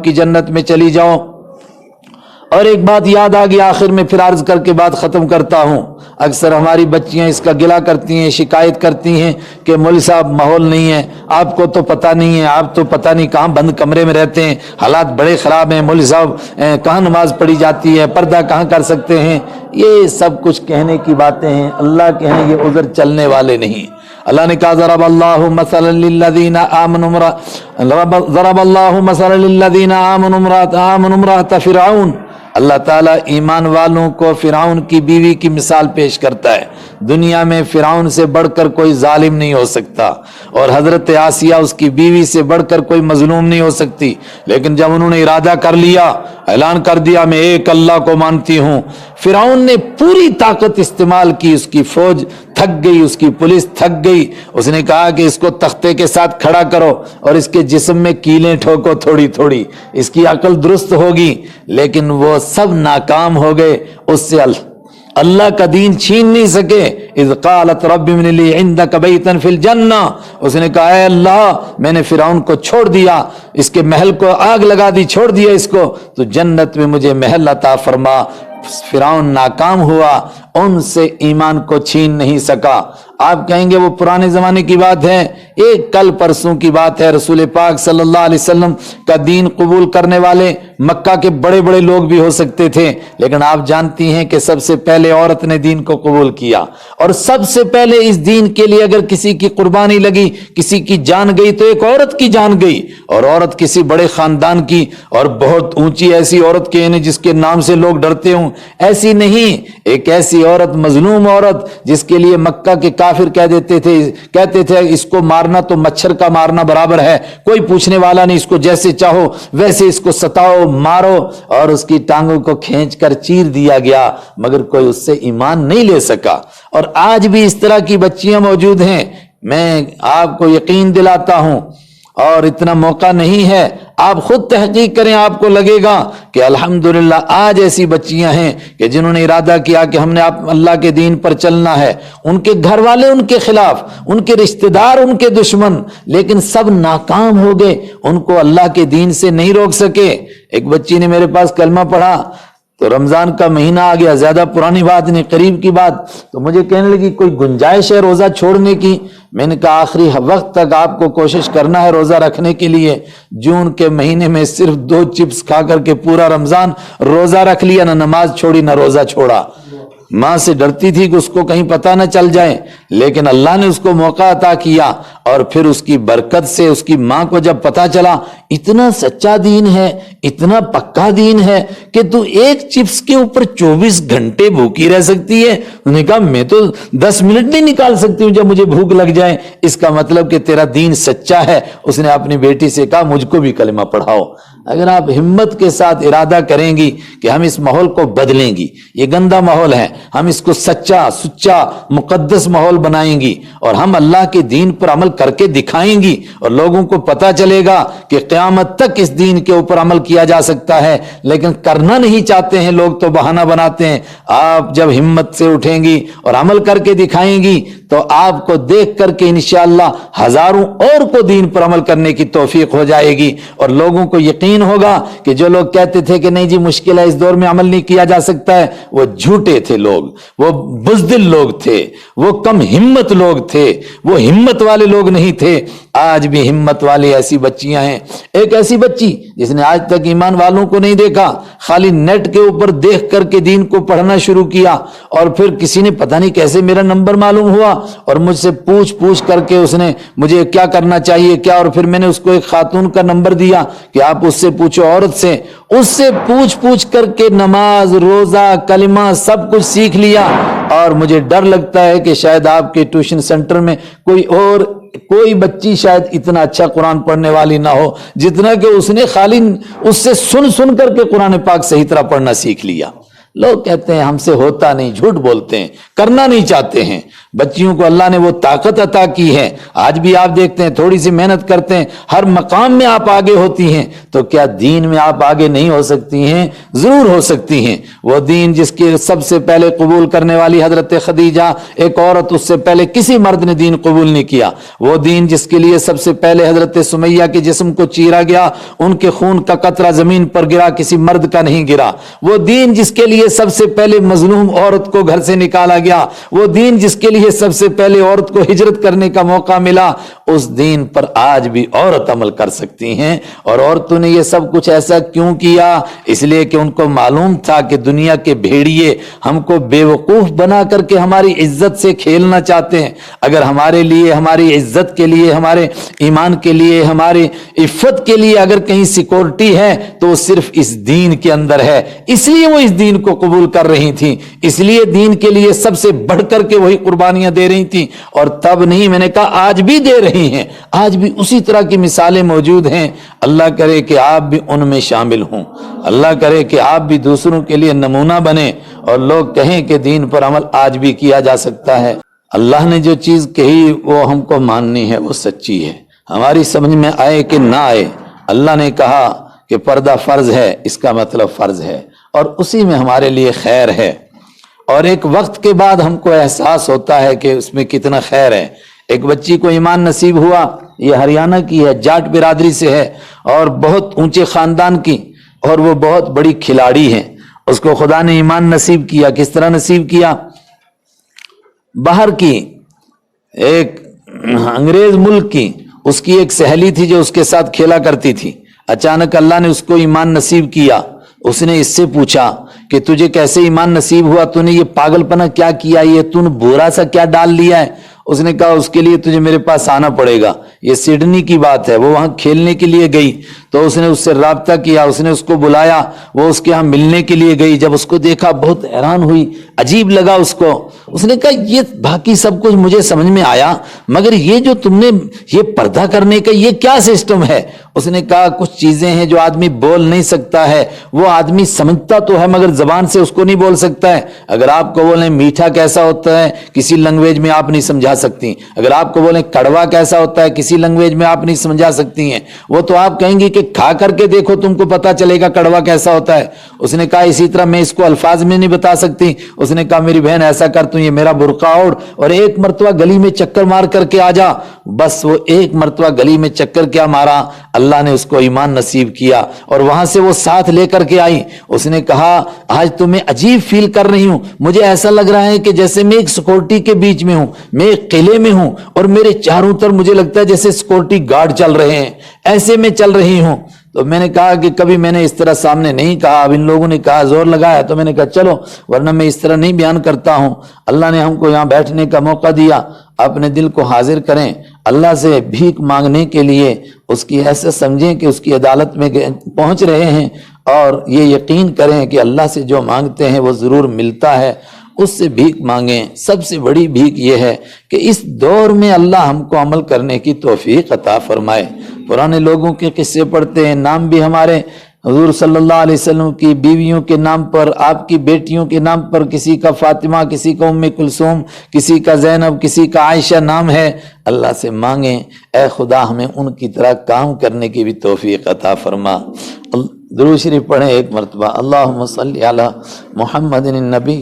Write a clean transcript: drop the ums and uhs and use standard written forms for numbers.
की जन्नत में चली जाओ। और एक बात याद आ गई आखिर में, फिर अर्ज करके बात खत्म करता हूं। अक्सर हमारी बच्चियां इसका गिला करती हैं, शिकायत करती हैं कि मौलवी साहब माहौल नहीं है, आपको तो पता नहीं है, आप तो पता नहीं कहां बंद कमरे में रहते हैं, हालात बड़े खराब हैं, मौलवी साहब कहां नमाज पढ़ी जाती है, पर्दा कहां कर सकते हैं। ये सब कुछ कहने की बातें हैं, अल्लाह के हैं ये उज़र चलने वाले नहीं। अल्लाह ने कहा ज़रबल्लाहु मसलन लिल्लज़ीना आमनु इम्रअत फ़िरऔन। अल्लाह ताला ईमान वालों को फिरौन की बीवी की मिसाल पेश करता है। दुनिया में फिरौन से बढ़कर कोई जालिम नहीं हो सकता और हजरत आसिया उसकी बीवी से बढ़कर कोई मजलूम नहीं हो सकती। लेकिन जब उन्होंने इरादा कर लिया, ऐलान कर दिया मैं एक अल्लाह को मानती हूं, फिरौन ने पूरी ताकत इस्तेमाल की, उसकी फौज थक गई, उसकी पुलिस थक गई। उसने कहा कि इसको तख्ते के साथ खड़ा करो और इसके जिस्म में कीलें ठोको थोड़ी थोड़ी, इसकी अकल दुरुस्त होगी। लेकिन वो सब नाकाम हो गए, उससे अल्लाह का दीन छीन नहीं सके। इज़ क़ालत रब्बि इब्नि ली इंदक बैतन फिल जन्ना। उसने कहा ऐ अल्लाह मैंने फिरौन को छोड़ दिया, इसके महल को आग लगा दी, छोड़ दिया इसको, तो जन्नत में मुझे महल अता फरमा। फिरौन नाकाम हुआ, उनसे ईमान को छीन नहीं सका। आप कहेंगे वो पुराने जमाने की बात है, एक कल परसों की बात है। रसूल पाक सल्लल्लाहु अलैहि वसल्लम का दीन कबूल करने वाले मक्का के बड़े बड़े लोग भी हो सकते थे, लेकिन आप जानती हैं कि सबसे पहले औरत ने दीन को कबूल किया। और सबसे पहले इस दीन के लिए अगर किसी की कुर्बानी लगी, किसी की जान गई, तो एक औरत की जान गई। और औरत किसी बड़े खानदान की, और बहुत ऊंची ऐसी औरत के यानी जिसके नाम से लोग डरते हों, ऐसी नहीं, एक ऐसी औरत, मजलूम औरत, जिसके लिए मक्का के काफिर कहते थे इसको मारना तो मच्छर का मारना बराबर है, कोई पूछने वाला नहीं, इसको जैसे चाहो वैसे इसको सताओ मारो। और उसकी टांगों को खींचकर चीर दिया गया, मगर कोई उससे ईमान नहीं ले सका। और आज भी इस तरह की बच्चियां मौजूद हैं। मैं आपको यकीन दिलाता हूं, और इतना मौका नहीं है, आप खुद तहकीक करें, आपको लगेगा कि अल्हम्दुलिल्लाह आज ऐसी बच्चियां हैं कि जिन्होंने इरादा किया कि हमने आप अल्लाह के दीन पर चलना है। उनके घर वाले उनके खिलाफ, उनके रिश्तेदार उनके दुश्मन, लेकिन सब नाकाम हो गए, उनको अल्लाह के दीन से नहीं रोक सके। एक बच्ची ने मेरे पास कलमा पढ़ा तो रमजान का महीना आ गया, ज्यादा पुरानी बात नहीं, करीब की बात, तो मुझे कहने लगी कोई गुंजाइश है रोजा छोड़ने की। मैंने कहा आखिरी वक्त तक आपको कोशिश करना है रोजा रखने के लिए। जून के महीने में सिर्फ 2 चिप्स खा करके पूरा रमजान रोजा रख लिया, ना नमाज छोड़ी ना रोजा छोड़ा। माँ से डरती थी कि उसको कहीं पता न चल जाए, लेकिन अल्लाह ने उसको मौका अता किया। और फिर उसकी बरकत से उसकी माँ को जब पता चला इतना सच्चा दीन है, इतना पक्का दीन है कि तू एक चिप्स के ऊपर 24 घंटे भूखी रह सकती है। उन्होंने कहा मैं तो 10 मिनट नहीं निकाल सकती हूँ जब मुझे भूख लग जाए, इसका मतलब कि तेरा दीन सच्चा है। उसने अपनी बेटी से कहा मुझको भी कलमा पढ़ाओ। अगर आप हिम्मत के साथ इरादा करेंगी कि हम इस माहौल को बदलेंगी, ये गंदा माहौल है, हम इसको सच्चा सुच्चा मुकद्दस माहौल बनाएंगी और हम अल्लाह के दीन पर अमल करके दिखाएंगी, और लोगों को पता चलेगा कि क़यामत तक इस दीन के ऊपर अमल किया जा सकता है। लेकिन करना नहीं चाहते हैं लोग, तो बहाना बनाते हैं। आप जब हिम्मत से उठेंगी और अमल करके दिखाएंगी तो आपको देख करके इंशाअल्लाह हजारों और को दीन पर अमल करने की तौफीक हो जाएगी। और लोगों को यकीन होगा कि जो लोग कहते थे कि नहीं जी मुश्किल है, इस दौर में अमल नहीं किया जा सकता है, वो झूठे थे लोग, वो बुज़दिल लोग थे, वो कम हिम्मत लोग थे, वो हिम्मत वाले लोग नहीं थे। आज भी हिम्मत वाली ऐसी बच्चियां हैं। एक ऐसी बच्ची जिसने आज तक ईमान वालों को नहीं देखा, खाली नेट के ऊपर देख करके दीन को पढ़ना शुरू किया, और फिर किसी ने पता नहीं कैसे मेरा नंबर मालूम हुआ और मुझसे पूछ करके उसने मुझे क्या करना चाहिए क्या, और फिर मैंने उसको एक खातून का नंबर दिया कि आप उससे पूछो, औरत से, उससे पूछ करके नमाज रोजा कलिमा सब कुछ सीख लिया। और मुझे डर लगता है कि शायद आपके ट्यूशन सेंटर में कोई बच्ची शायद इतना अच्छा कुरान पढ़ने वाली ना हो जितना कि उसने खाली उससे सुन करके कुरान पाक सही तरह पढ़ना सीख लिया। لوگ کہتے ہیں ہم سے ہوتا نہیں، جھوٹ بولتے ہیں، کرنا نہیں چاہتے ہیں۔ بچیوں کو اللہ نے وہ طاقت عطا کی ہے، آج بھی آپ دیکھتے ہیں تھوڑی سی محنت کرتے ہیں، ہر مقام میں آپ آگے ہوتی ہیں، تو کیا دین میں آپ آگے نہیں ہو سکتی ہیں؟ ضرور ہو سکتی ہیں۔ وہ دین جس کے سب سے پہلے قبول کرنے والی حضرت خدیجہ، ایک عورت، اس سے پہلے کسی مرد نے دین قبول نہیں کیا۔ وہ دین جس کے لیے سب سے پہلے حضرت سمیہ کے جسم کو چیرا گیا، ان کے خون کا قطرہ زمین پر گرا، کسی مرد کا نہیں گرا۔ وہ دین جس کے لیے سب سے پہلے مظلوم عورت کو گھر سے نکالا گیا، وہ دین جس کے لیے سب سے پہلے عورت کو ہجرت کرنے کا موقع ملا، اس دین پر آج بھی عورت عمل کر سکتی ہیں۔ اور عورتوں نے یہ سب کچھ ایسا کیوں کیا؟ اس لیے کہ ان کو معلوم تھا کہ دنیا کے بھیڑیے ہم کو بے وقوف بنا کر کے ہماری عزت سے کھیلنا چاہتے ہیں۔ اگر ہمارے لیے، ہماری عزت کے لیے، ہمارے ایمان کے لیے، ہماری عفت کے لیے اگر کہیں سیکورٹی ہے تو وہ صرف اس دین کے اندر ہے۔ اس لیے وہ اس دین کو قبول کر رہی تھی، اس لیے دین کے لیے سب سے بڑھ کر کے وہی قربانیاں دے رہی تھی۔ اور تب نہیں، میں نے کہا آج بھی دے رہی ہیں، آج بھی اسی طرح کی مثالیں موجود ہیں۔ اللہ کرے کہ آپ بھی ان میں شامل ہوں، اللہ کرے کہ آپ بھی دوسروں کے لیے نمونہ بنیں اور لوگ کہیں کہ دین پر عمل آج بھی کیا جا سکتا ہے۔ اللہ نے جو چیز کہی وہ ہم کو ماننی ہے، وہ سچی ہے، ہماری سمجھ میں آئے کہ نہ آئے۔ اللہ نے کہا کہ پردہ فرض ہے، اس کا مطلب فرض ہے، اور اسی میں ہمارے لیے خیر ہے۔ اور ایک وقت کے بعد ہم کو احساس ہوتا ہے کہ اس میں کتنا خیر ہے۔ ایک بچی کو ایمان نصیب ہوا، یہ ہریانہ کی ہے، جاٹ برادری سے ہے اور بہت اونچے خاندان کی، اور وہ بہت بڑی کھلاڑی ہے۔ اس کو خدا نے ایمان نصیب کیا۔ کس طرح نصیب کیا؟ باہر کی ایک انگریز ملک کی اس کی ایک سہیلی تھی جو اس کے ساتھ کھیلا کرتی تھی۔ اچانک اللہ نے اس کو ایمان نصیب کیا۔ اس نے اس سے پوچھا کہ تجھے کیسے ایمان نصیب ہوا، تو نے یہ پاگل پنا کیا کیا، یہ تو نے برا سا کیا ڈال لیا ہے؟ اس نے کہا اس کے لیے تجھے میرے پاس آنا پڑے گا۔ یہ سڈنی کی بات ہے، وہ وہاں کھیلنے کے لیے گئی تو اس نے اس سے رابطہ کیا، اس نے اس کو بلایا، وہ اس کے ہاں ملنے کے لیے گئی۔ جب اس کو دیکھا بہت حیران ہوئی، عجیب لگا اس کو۔ اس نے کہا یہ باقی سب کچھ مجھے سمجھ میں آیا، مگر یہ جو تم نے یہ پردہ کرنے کا یہ کیا سسٹم ہے؟ اس نے کہا کچھ چیزیں ہیں جو آدمی بول نہیں سکتا ہے، وہ آدمی سمجھتا تو ہے مگر زبان سے اس کو نہیں بول سکتا ہے۔ اگر آپ کو بولیں میٹھا کیسا ہوتا ہے، کسی لینگویج میں آپ نہیں سمجھا سکتی۔ اگر آپ کو بولیں کڑوا کیسا ہوتا ہے، کسی لینگویج میں آپ نہیں سمجھا سکتی ہیں۔ وہ تو آپ کہیں گی کہ کھا کر کے دیکھو، تم کو پتا چلے گا کڑوا کیسا ہوتا ہے۔ اس نے کہا اسی طرح میں اس کو الفاظ میں نہیں بتا سکتی۔ اس نے کہا میری بہن ایسا کر، تو یہ میرا برقع اوڑھ اور ایک مرتبہ گلی میں چکر مار کر کے آ جا۔ بس وہ ایک مرتبہ گلی میں چکر کیا مارا، اللہ نے اس کو ایمان نصیب کیا اور وہاں سے وہ ساتھ لے کر کے آئی۔ اس نے کہا آج تو میں عجیب فیل کر رہی ہوں، مجھے ایسا لگ رہا ہے کہ جیسے میں ایک سیکورٹی کے بیچ میں ہوں، میں ایک قلعے میں ہوں اور میرے چاروں طرف مجھے لگتا ہے جیسے سیکورٹی گارڈ چل رہے ہیں، ایسے میں چل رہی ہوں۔ تو میں نے کہا کہ کبھی میں نے اس طرح سامنے نہیں کہا، اب ان لوگوں نے کہا زور لگایا تو میں نے کہا چلو، ورنہ میں اس طرح نہیں بیان کرتا ہوں۔ اللہ نے ہم کو یہاں بیٹھنے کا موقع دیا، اپنے دل کو حاضر کریں، اللہ سے بھیک مانگنے کے لیے اس کی ایسا سمجھیں کہ اس کی عدالت میں پہنچ رہے ہیں، اور یہ یقین کریں کہ اللہ سے جو مانگتے ہیں وہ ضرور ملتا ہے۔ اس سے بھیک مانگیں۔ سب سے بڑی بھیک یہ ہے کہ اس دور میں اللہ ہم کو عمل کرنے کی توفیق عطا فرمائے۔ پرانے لوگوں کے قصے پڑھتے ہیں، نام بھی ہمارے حضور صلی اللہ علیہ وسلم کی بیویوں کے نام پر، آپ کی بیٹیوں کے نام پر، کسی کا فاطمہ، کسی کا ام کلثوم، کسی کا زینب، کسی کا عائشہ نام ہے۔ اللہ سے مانگیں اے خدا ہمیں ان کی طرح کام کرنے کی بھی توفیق عطا فرما۔ درود شریف پڑھیں ایک مرتبہ، اللہم صلی علی محمد النبی